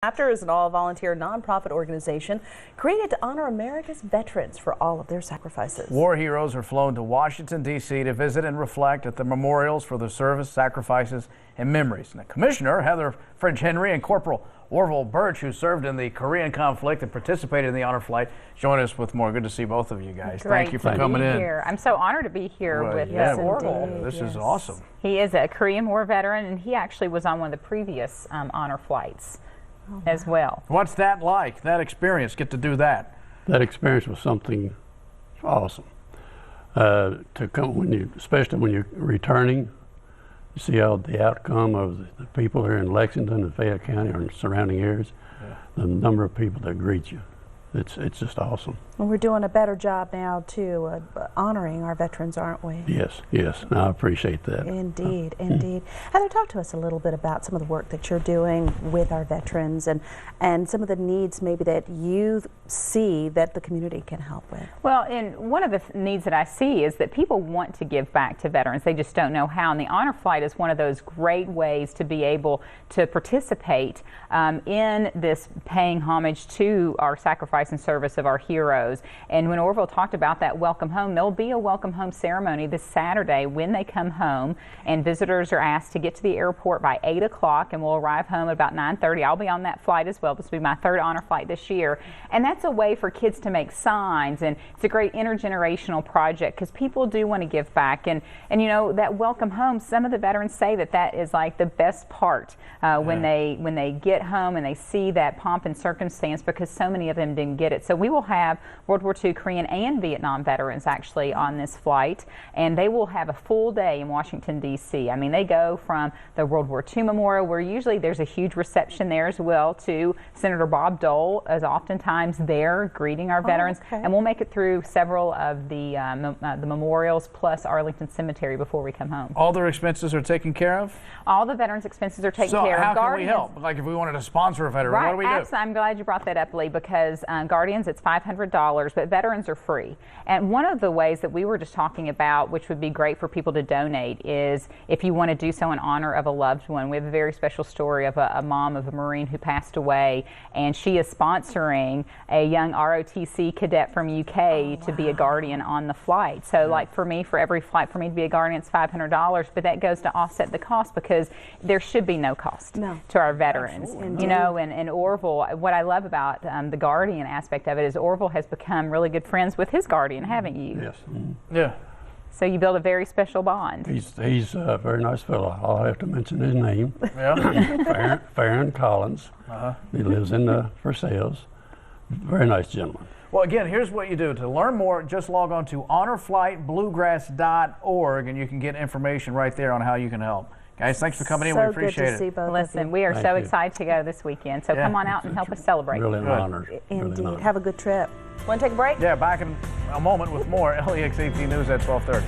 After is an all-volunteer nonprofit organization created to honor America's veterans for all of their sacrifices. War heroes are flown to Washington, D.C. to visit and reflect at the memorials for their service, sacrifices, and memories. Now, Commissioner Heather French Henry and Corporal Orville Birch, who served in the Korean conflict and participated in the honor flight, join us with more. Good to see both of you guys. Great. Thank you for coming in. Here. I'm so honored to be here with Orville. This is awesome. He is a Korean War veteran, and he actually was on one of the previous honor flights as well. What's that like, that experience, get to do that? That experience was something awesome. To come, especially when you're returning, you see how the outcome of the people here in Lexington and Fayette County or in surrounding areas, the number of people that greet you. It's just awesome. Well, we're doing a better job now, too, honoring our veterans, aren't we? Yes, yes. No, I appreciate that. Indeed, indeed. Heather, talk to us a little bit about some of the work that you're doing with our veterans and some of the needs maybe that you see that the community can help with. Well, and one of the needs that I see is that people want to give back to veterans. They just don't know how. And the honor flight is one of those great ways to be able to participate in this paying homage to our sacrifice and service of our heroes. And when Orville talked about that welcome home, there'll be a welcome home ceremony this Saturday when they come home, and visitors are asked to get to the airport by 8 o'clock, and we'll arrive home at about 9:30. I'll be on that flight as well. This will be my third honor flight this year, and that's a way for kids to make signs, and it's a great intergenerational project because people do want to give back. And you know, that welcome home, some of the veterans say that is like the best part when they get home and they see that pomp and circumstance, because so many of them didn't get it. So we will have World War II, Korean, and Vietnam veterans actually on this flight, and they will have a full day in Washington, D.C. I mean, they go from the World War II Memorial, where usually there's a huge reception there as well, to Senator Bob Dole is oftentimes there greeting our veterans, and we'll make it through several of the memorials plus Arlington Cemetery before we come home. All their expenses are taken care of? All the veterans' expenses are taken care of. So how can we help? Like if we wanted to sponsor a veteran, what do we do? Absolutely. I'm glad you brought that up, Lee, because Guardians, it's $500, but veterans are free. And one of the ways that we were just talking about, which would be great for people to donate, is if you want to do so in honor of a loved one. We have a very special story of a mom of a Marine who passed away, and she is sponsoring a young ROTC cadet from UK to be a guardian on the flight. So like for me, for every flight for me to be a guardian, it's $500, but that goes to offset the cost, because there should be no cost to our veterans. You know, and Orville, what I love about the guardian aspect of it is Orville has become really good friends with his guardian, haven't you? Yes. Yeah. So you build a very special bond. He's a very nice fellow. I'll have to mention his name. Yeah. Farron Collins. He lives in Versailles. Very nice gentleman. Well, again, here's what you do. To learn more, just log on to honorflightbluegrass.org, and you can get information right there on how you can help. Guys, thanks for coming in. We appreciate it. So good to see both Listen, of you. we are so excited to go this weekend. So come on out and help us celebrate. Really an honor. Indeed. Have a good trip. Want to take a break? Yeah, back in a moment with more LEX18 News at 12:30.